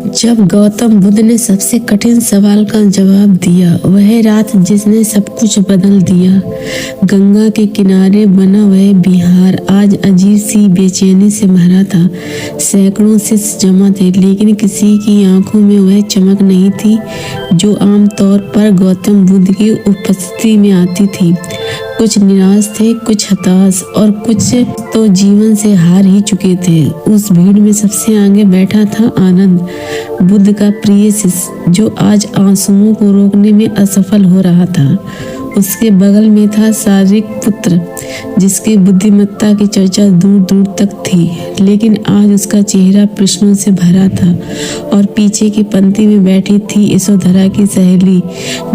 जब गौतम बुद्ध ने सबसे कठिन सवाल का जवाब दिया, वह रात जिसने सब कुछ बदल दिया। गंगा के किनारे बना वह विहार आज अजीब सी बेचैनी से भरा था। सैकड़ों शिष्य जमा थे, लेकिन किसी की आंखों में वह चमक नहीं थी जो आम तौर पर गौतम बुद्ध की उपस्थिति में आती थी। कुछ निराश थे, कुछ हताश और कुछ तो जीवन से हार ही चुके थे। उस भीड़ में सबसे आगे बैठा था आनंद, बुद्ध का प्रिय शिष्य, जो आज आंसुओं को रोकने में असफल हो रहा था। उसके बगल में था शारीरिक पुत्र, जिसकी बुद्धिमत्ता की चर्चा दूर दूर तक थी, लेकिन आज उसका चेहरा प्रश्नों से भरा था। और पीछे की पंक्ति में बैठी थी यशोधरा की सहेली,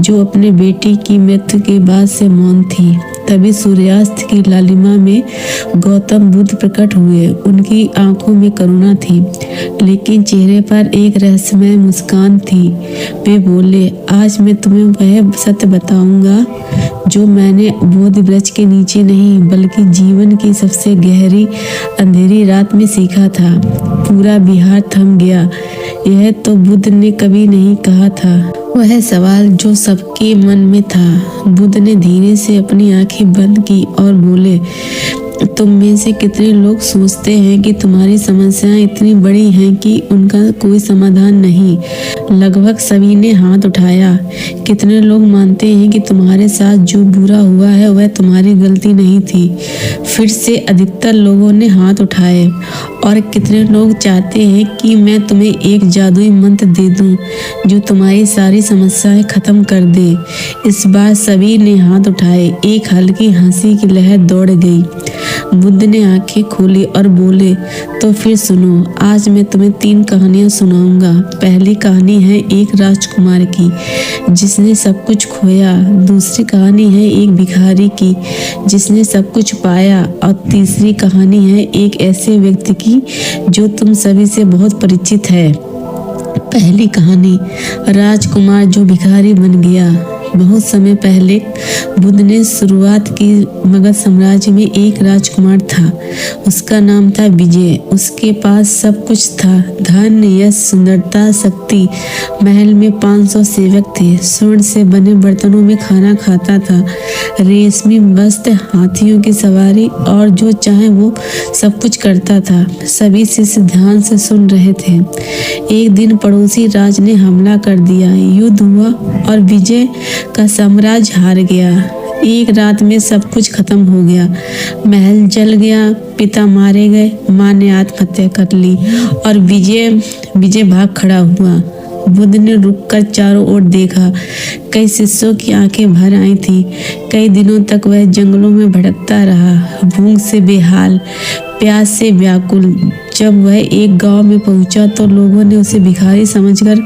जो अपने बेटी की मृत्यु के बाद से मौन थी। तभी सूर्यास्त की लालिमा में गौतम बुद्ध प्रकट हुए। उनकी आंखों में करुणा थी, लेकिन चेहरे पर एक रहस्यमय मुस्कान थी। वे बोले, आज मैं तुम्हें वह सत्य बताऊंगा जो मैंने बोधि वृक्ष के नीचे नहीं, बल्कि जीवन की सबसे गहरी अंधेरी रात में सीखा था। पूरा बिहार थम गया। यह तो बुद्ध ने कभी नहीं कहा था, वह सवाल जो सबके मन में था। बुद्ध ने धीरे से अपनी आंखें बंद की और बोले, तुम में से कितने लोग सोचते हैं कि तुम्हारी समस्याएं इतनी बड़ी हैं कि उनका कोई समाधान नहीं? लगभग सभी ने हाथ उठाया। कितने लोग मानते हैं कि तुम्हारे साथ जो बुरा हुआ है वह तुम्हारी गलती नहीं थी? फिर से अधिकतर लोगों ने हाथ उठाए। और कितने लोग चाहते हैं कि मैं तुम्हें एक जादुई मंत्र दे दूं जो तुम्हारी सारी समस्याएं खत्म कर दे? इस बार सभी ने हाथ उठाए। एक हल्की हंसी की लहर दौड़ गई। बुद्ध ने आंखें खोली और बोले, तो फिर सुनो, आज मैं तुम्हें 3 कहानियां सुनाऊंगा। पहली कहानी है एक राजकुमार की जिसने सब कुछ खोया। दूसरी कहानी है एक भिखारी की जिसने सब कुछ पाया। और तीसरी कहानी है एक ऐसे व्यक्ति की जो तुम सभी से बहुत परिचित है। पहली कहानी, राजकुमार जो भिखारी बन गया। बहुत समय पहले बुद्ध ने शुरुआत की। मगध साम्राज्य में एक राजकुमार था। उसका नाम था विजय। उसके पास सब कुछ था, धन, यश, सुंदरता, शक्ति। महल में 500 सेवक थे। स्वर्ण से बने बर्तनों में खाना खाता था। रेशमी वस्त्र, हाथियों की सवारी और जो चाहे वो सब कुछ करता था। सभी शिष्य ध्यान से सुन रहे थे। एक दिन पड़ोसी राज ने हमला कर दिया। युद्ध हुआ और विजय का साम्राज्य हार गया। एक रात में सब कुछ खत्म हो गया। महल जल गया, पिता मारे गए, माँ ने आत्महत्या कर ली और विजय भाग खड़ा हुआ। बुद्ध ने रुककर चारों ओर देखा। कई शिष्यों की आंखें भर आई थी। कई दिनों तक वह जंगलों में भटकता रहा, भूख से बेहाल, प्यास से व्याकुल। जब वह एक गांव में पहुंचा तो लोगों ने उसे भिखारी समझकर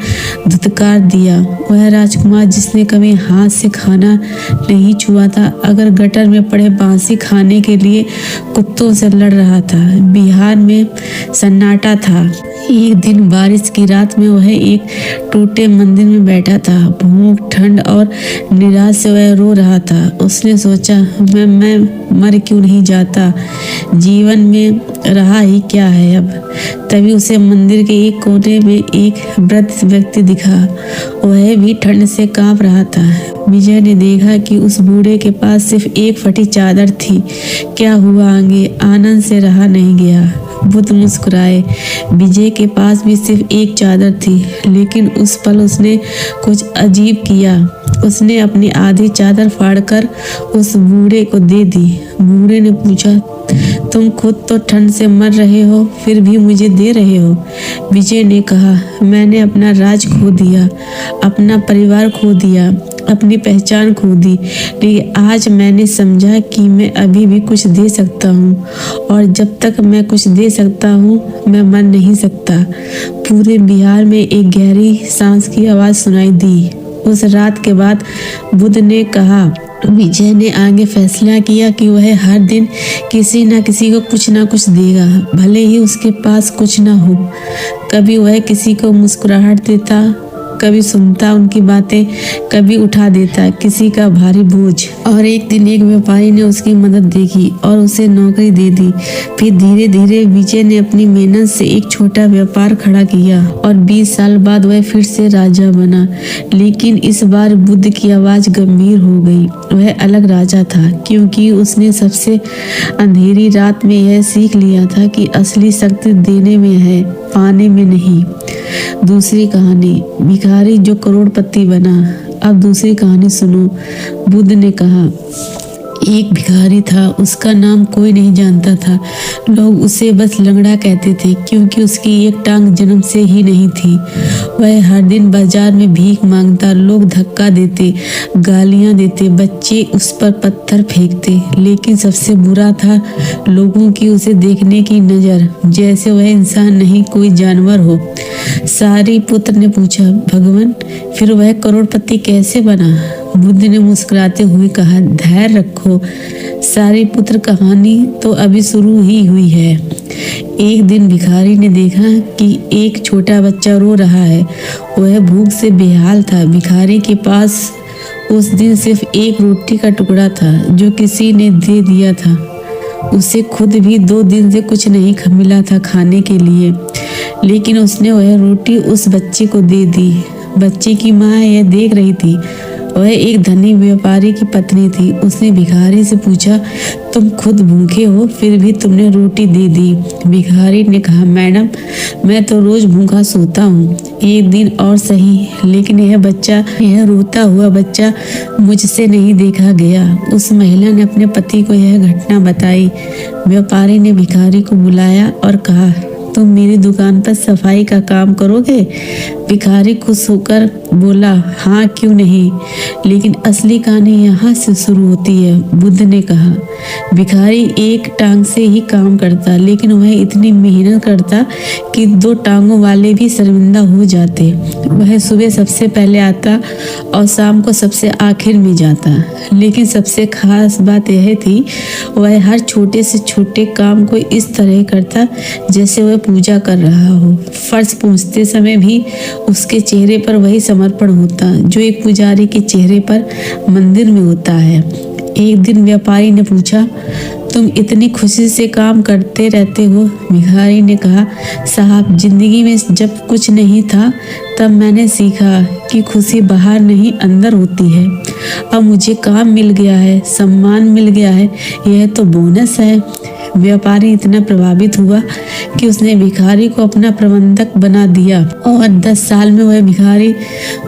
धुतकार दिया। वह राजकुमार जिसने कभी हाथ से खाना नहीं छुआ था, अगर गटर में पड़े बांसी खाने के लिए कुत्तों से लड़ रहा था। बिहार में सन्नाटा था। एक दिन बारिश की रात में वह एक टूटे मंदिर में बैठा था। भूख, ठंड और निराश से वह रो रहा था। उसने सोचा, मैं मर क्यों नहीं जाता? जीवन में रहा ही क्या है अब? तभी उसे मंदिर के एक कोने में एक वृद्ध व्यक्ति दिखा। वह भी ठंड से कांप रहा था। विजय ने देखा कि उस बूढ़े के पास सिर्फ एक फटी चादर थी। क्या हुआ आगे? आनंद से रहा नहीं गया। बुद्ध मुस्कुराए। विजय के पास भी सिर्फ एक चादर थी, लेकिन उस पल उसने कुछ अजीब किया। उसने अपनी आधी चादर फाड़कर उस बूढ़े को दे दी। बूढ़े ने पूछा, तुम खुद तो ठंड से मर रहे हो, फिर भी मुझे दे रहे हो? विजय ने कहा, मैंने अपना राज खो दिया, अपना परिवार खो दिया, अपनी पहचान खो दी, लेकिन आज मैंने समझा कि मैं अभी भी कुछ दे सकता हूँ, और जब तक मैं कुछ दे सकता हूँ मैं मर नहीं सकता। पूरे बिहार में एक गहरी सांस की आवाज़ सुनाई दी। उस रात के बाद बुद्ध ने कहा, विजय ने आगे फैसला किया कि वह हर दिन किसी न किसी को कुछ ना कुछ देगा, भले ही उसके पास कुछ ना हो। कभी वह किसी को मुस्कुराहट देता, कभी सुनता उनकी बातें, कभी उठा देता किसी का भारी बोझ। और एक दिन एक व्यापारी ने उसकी मदद देखी और उसे नौकरी दे दी। फिर धीरे धीरे विजय ने अपनी मेहनत से एक छोटा व्यापार खड़ा किया और 20 साल बाद वह फिर से राजा बना। लेकिन इस बार बुद्ध की आवाज गंभीर हो गई। वह अलग राजा था, क्योंकि उसने सबसे अंधेरी रात में यह सीख लिया था कि असली शक्ति देने में है, पाने में नहीं। दूसरी कहानी, भिखारी जो करोड़पति बना। अब दूसरी कहानी सुनो। बुद्ध ने कहा, एक भिखारी था, उसका नाम कोई नहीं जानता था। लोग उसे बस लंगड़ा कहते थे, क्योंकि उसकी एक टांग जन्म से ही नहीं थी। वह हर दिन बाजार में भीख मांगता, लोग धक्का देते, गालियां देते, बच्चे उस पर पत्थर फेंकते। लेकिन सबसे बुरा था लोगों की उसे देखने की नजर, जैसे वह इंसान नहीं कोई जानवर हो। सारिपुत्र ने पूछा, भगवान, फिर वह करोड़पति कैसे बना? बुद्ध ने मुस्कुराते हुए कहा, धैर्य रखो सारिपुत्र, कहानी तो अभी शुरू ही हुई है। एक दिन भिखारी ने देखा कि एक छोटा बच्चा रो रहा है। वह भूख से बेहाल था। भिखारी के पास उस दिन सिर्फ एक रोटी का टुकड़ा था, जो किसी ने दे दिया था। उसे खुद भी 2 दिन से कुछ नहीं मिला था खाने के लिए, लेकिन उसने वह रोटी उस बच्चे को दे दी। बच्चे की माँ यह देख रही थी। वह एक धनी व्यापारी की पत्नी थी। उसने भिखारी से पूछा, तुम खुद भूखे हो, फिर भी तुमने रोटी दे दी? भिखारी ने कहा, मैडम, मैं तो रोज भूखा सोता हूँ, एक दिन और सही, लेकिन यह रोता हुआ बच्चा मुझसे नहीं देखा गया। उस महिला ने अपने पति को यह घटना बताई। व्यापारी ने भिखारी को बुलाया और कहा, तुम मेरी दुकान पर सफाई का काम करोगे? भिखारी खुश होकर बोला, हाँ, क्यों नहीं, लेकिन असली कहानी यहाँ से शुरू होती है। बुद्ध ने कहा, भिखारी एक टांग से ही काम करता, लेकिन वह इतनी मेहनत करता कि 2 टांगों वाले भी शर्मिंदा हो जाते। वह सुबह सबसे पहले आता और शाम को सबसे आखिर में जाता। लेकिन सबसे खास बात यह थी, वह हर छोटे से छोटे काम को इस तरह करता जैसे वह पूजा कर रहा हो। फर्श पोंछते समय भी उसके चेहरे पर वही समर्पण होता जो एक पुजारी के चेहरे पर मंदिर में होता है। एक दिन व्यापारी ने पूछा, तुम इतनी खुशी से काम करते रहते हो? भिखारी ने कहा, साहब, जिंदगी में जब कुछ नहीं था तब मैंने सीखा कि खुशी बाहर नहीं अंदर होती है। अब मुझे काम मिल गया है, सम्मान मिल गया है, यह तो बोनस है। व्यापारी इतना प्रभावित हुआ कि उसने भिखारी को अपना प्रबंधक बना दिया और 10 साल में वह भिखारी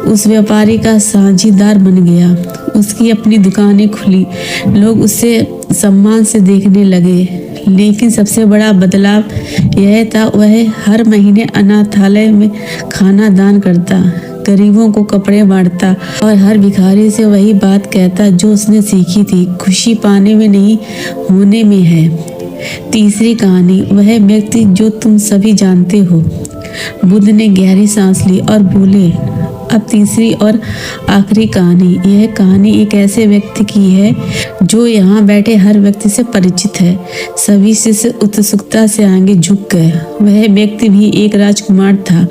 उस व्यापारी का साझीदार बन गया। उसकी अपनी दुकानें खुली, लोग उसे सम्मान से देखने लगे। लेकिन सबसे बड़ा बदलाव यह था, वह हर महीने अनाथालय में खाना दान करता, गरीबों को कपड़े बांटता और हर भिखारी से वही बात कहता जो उसने सीखी थी, खुशी पाने में नहीं, होने में है। तीसरी कहानी, वह व्यक्ति जो तुम सभी जानते हो। बुद्ध ने गहरी सांस ली और बोले, अब तीसरी और आखिरी कहानी। यह कहानी एक ऐसे व्यक्ति की है जो यहाँ बैठे हर व्यक्ति से परिचित है। सभी से उत्सुकता से आगे झुक गए। वह व्यक्ति भी एक राजकुमार था।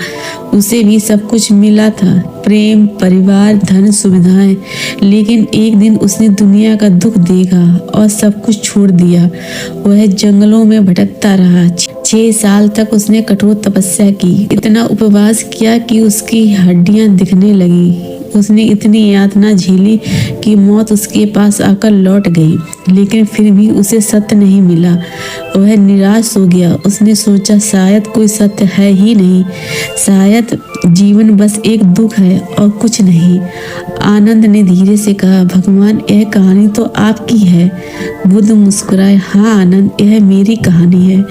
उसे भी सब कुछ मिला था, प्रेम, परिवार, धन, सुविधाएं। लेकिन एक दिन उसने दुनिया का दुख देखा और सब कुछ छोड़ दिया। वह जंगलों में भटकता रहा। 6 साल तक उसने कठोर तपस्या की, इतना उपवास किया कि उसकी हड्डियां दिखने लगी। उसने इतनी यातना झेली कि मौत उसके पास आकर लौट गई, लेकिन फिर भी उसे सत्य नहीं मिला। वह निराश हो गया। उसने सोचा, शायद कोई सत्य है ही नहीं, शायद जीवन बस एक दुख है और कुछ नहीं। आनंद ने धीरे से कहा, भगवान, यह कहानी तो आपकी है। बुद्ध मुस्कुराए, हाँ आनंद, यह मेरी कहानी है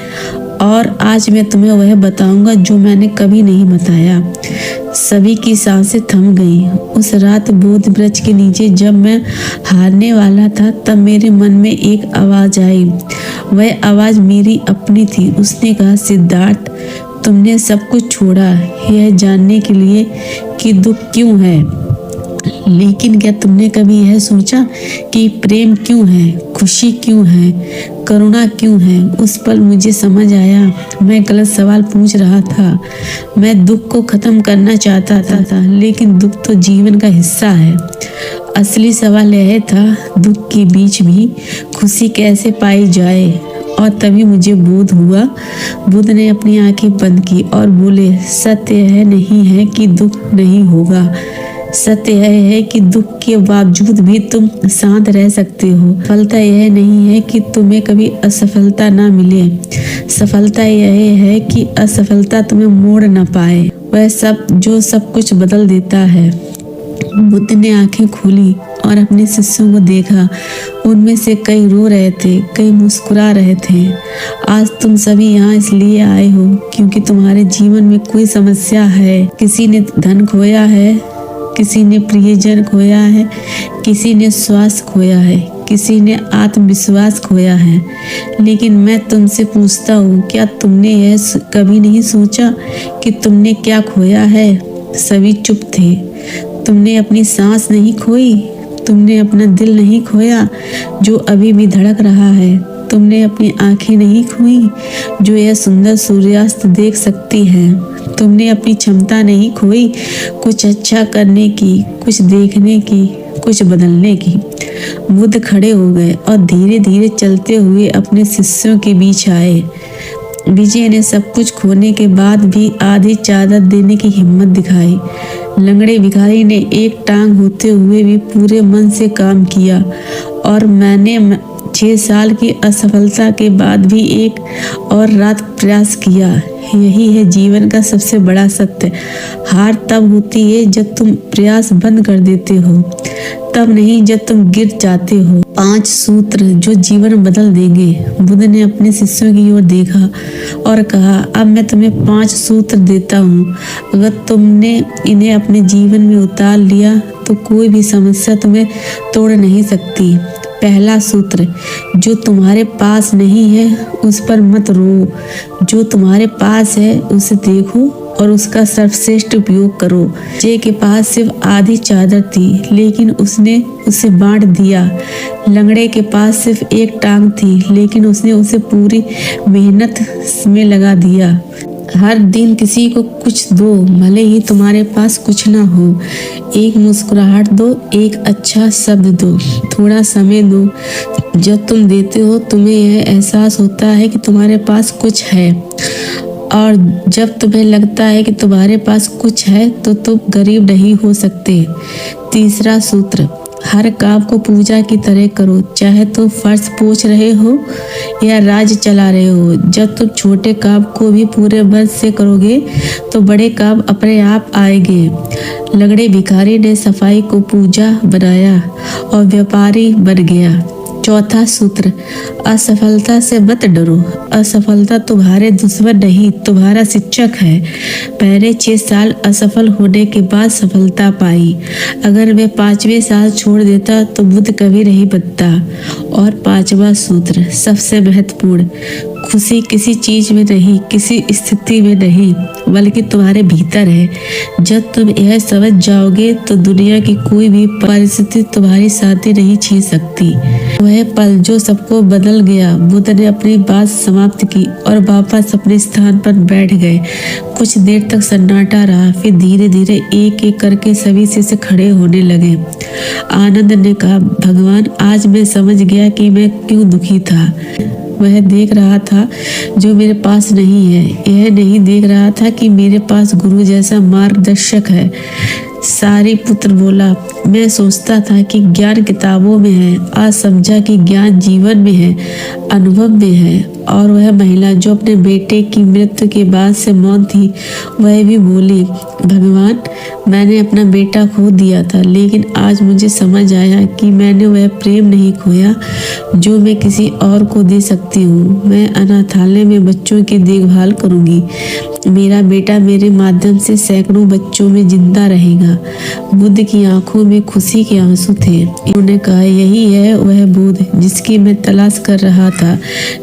और आज मैं तुम्हें वह बताऊंगा जो मैंने कभी नहीं बताया। सभी की सांसें थम गईं। उस रात बोध वृक्ष के नीचे जब मैं हारने वाला था, तब मेरे मन में एक आवाज आई। वह आवाज मेरी अपनी थी। उसने कहा, सिद्धार्थ, तुमने सब कुछ छोड़ा यह जानने के लिए कि दुख क्यों है, लेकिन क्या तुमने कभी यह सोचा कि प्रेम क्यों है, खुशी क्यों है, करुणा क्यों है? उस पल मुझे समझ आया मैं गलत सवाल पूछ रहा था। मैं दुख को खत्म करना चाहता था, लेकिन दुख तो जीवन का हिस्सा है। असली सवाल यह था, दुख के बीच भी खुशी कैसे पाई जाए। और तभी मुझे बोध हुआ। बुद्ध ने अपनी आंखें बंद की और बोले, सत्य यह नहीं है कि दुख नहीं होगा, सत्य यह है कि दुख के बावजूद भी तुम शांत रह सकते हो। सफलता यह नहीं है कि तुम्हें कभी असफलता ना मिले, सफलता यह है कि असफलता तुम्हें मोड़ ना पाए। वह सब जो सब कुछ बदल देता है। बुद्ध ने आंखें खोली और अपने शिष्यों को देखा। उनमें से कई रो रहे थे, कई मुस्कुरा रहे थे। आज तुम सभी यहाँ इसलिए आए हो क्योंकि तुम्हारे जीवन में कोई समस्या है। किसी ने धन खोया है, किसी ने प्रियजन खोया है, किसी ने स्वास्थ्य खोया है, किसी ने आत्मविश्वास खोया है। लेकिन मैं तुमसे पूछता हूँ, क्या तुमने यह कभी नहीं सोचा कि तुमने क्या खोया है? सभी चुप थे। तुमने अपनी सांस नहीं खोई, तुमने अपना दिल नहीं खोया जो अभी भी धड़क रहा है, तुमने अपनी आंखें नहीं खोई जो यह सुंदर सूर्यास्त देख सकती है, तुमने अपनी क्षमता नहीं खोई कुछ अच्छा करने की, कुछ देखने की, कुछ बदलने की। बुद्ध खड़े हो गए और धीरे धीरे चलते हुए अपने शिष्यों के बीच आए। विजय ने सब कुछ खोने के बाद भी आधी चादर देने की हिम्मत दिखाई। लंगड़े भिखारी ने एक टांग होते हुए भी पूरे मन से काम किया। और मैंने 6 साल की असफलता के बाद भी एक और रात प्रयास किया। यही है जीवन का सबसे बड़ा सत्य। हार तब होती है जब तुम प्रयास बंद कर देते हो, तब नहीं जब तुम गिर जाते हो। 5 सूत्र जो जीवन बदल देंगे। बुद्ध ने अपने शिष्यों की ओर देखा और कहा, अब मैं तुम्हें 5 सूत्र देता हूँ। अगर तुमने इन्हें अपने जीवन में उतार लिया तो कोई भी समस्या तुम्हें तोड़ नहीं सकती। पहला सूत्र, जो तुम्हारे पास नहीं है उस पर मत रो, जो तुम्हारे पास है उसे देखो और उसका सर्वश्रेष्ठ उपयोग करो। जय के पास सिर्फ आधी चादर थी, लेकिन उसने उसे बांट दिया। लंगड़े के पास सिर्फ एक टांग थी, लेकिन उसने उसे पूरी मेहनत में लगा दिया। हर दिन किसी को कुछ दो, भले ही तुम्हारे पास कुछ ना हो। एक मुस्कुराहट दो, एक अच्छा शब्द दो, थोड़ा समय दो। जब तुम देते हो तुम्हें यह एहसास होता है कि तुम्हारे पास कुछ है, और जब तुम्हें लगता है कि तुम्हारे पास कुछ है तो तुम गरीब नहीं हो सकते। तीसरा सूत्र, हर काम को पूजा की तरह करो, चाहे तुम फर्श पोंछ रहे हो या राज चला रहे हो। जब तुम छोटे काम को भी पूरे मन से करोगे तो बड़े काम अपने आप आएंगे। लंगड़े भिखारी ने सफाई को पूजा बनाया और व्यापारी बन गया। चौथा सूत्र, असफलता से मत डरो। असफलता तुम्हारे दुश्मन नहीं, तुम्हारा शिक्षक है। पहले 6 साल असफल होने के बाद सफलता पाई। अगर मैं 5वें साल छोड़ देता तो बुद्ध कभी नहीं बनता। और 5वां सूत्र, सबसे महत्वपूर्ण, खुशी किसी चीज में नहीं, किसी स्थिति में नहीं, बल्कि तुम्हारे भीतर है। जब तुम यह समझ जाओगे तो दुनिया की कोई भी परिस्थिति तुम्हारी शांति नहीं छीन सकती। वह पल जो सबको बदल गया। बुद्ध ने अपनी बात समाप्त की और वापस अपने स्थान पर बैठ गए। कुछ देर तक सन्नाटा रहा, फिर धीरे धीरे एक एक करके सभी शिष्य खड़े होने लगे। आनंद ने कहा, भगवान, आज मैं समझ गया कि मैं क्यों दुखी था। वह देख रहा था जो मेरे पास नहीं है। यह नहीं देख रहा था कि मेरे पास गुरु जैसा मार्गदर्शक है। सारीपुत्र बोला, मैं सोचता था कि ज्ञान किताबों में है, आज समझा कि ज्ञान जीवन में है, अनुभव में है। और वह महिला जो अपने बेटे की मृत्यु के बाद से मौन थी, वह भी बोली, भगवान, मैंने अपना बेटा खो दिया था, लेकिन आज मुझे समझ आया कि मैंने वह प्रेम नहीं खोया जो मैं किसी और को दे सकती हूँ। मैं अनाथालय में बच्चों की देखभाल करूँगी। मेरा बेटा मेरे माध्यम से सैकड़ों बच्चों में जिंदा रहेगा। बुद्ध की आंखों में खुशी के आंसू थे। उन्होंने कहा, यही है वह बुद्ध जिसकी मैं तलाश कर रहा था।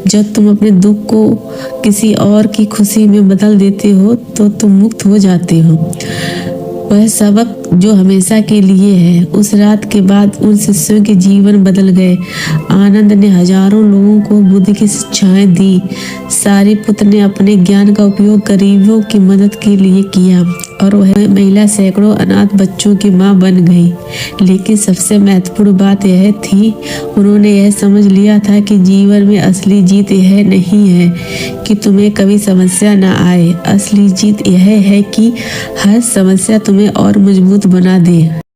जब तुम अपने दुख को किसी और की खुशी में बदल देते हो तो तुम मुक्त हो जाते हो। वह सबक जो हमेशा के लिए है। उस रात के बाद उन शिष्यों के जीवन बदल गए। आनंद ने हजारों लोगों को बुद्ध की शिक्षाएं दी। सारिपुत्र ने अपने ज्ञान का उपयोग गरीबों की मदद के लिए किया और वह महिला सैकड़ों अनाथ बच्चों की मां बन गई। लेकिन सबसे महत्वपूर्ण बात यह थी, उन्होंने यह समझ लिया था कि जीवन में असली जीत यह नहीं है कि तुम्हें कभी समस्या न आए। असली जीत यह है कि हर समस्या तुम्हें और मजबूत बना दे।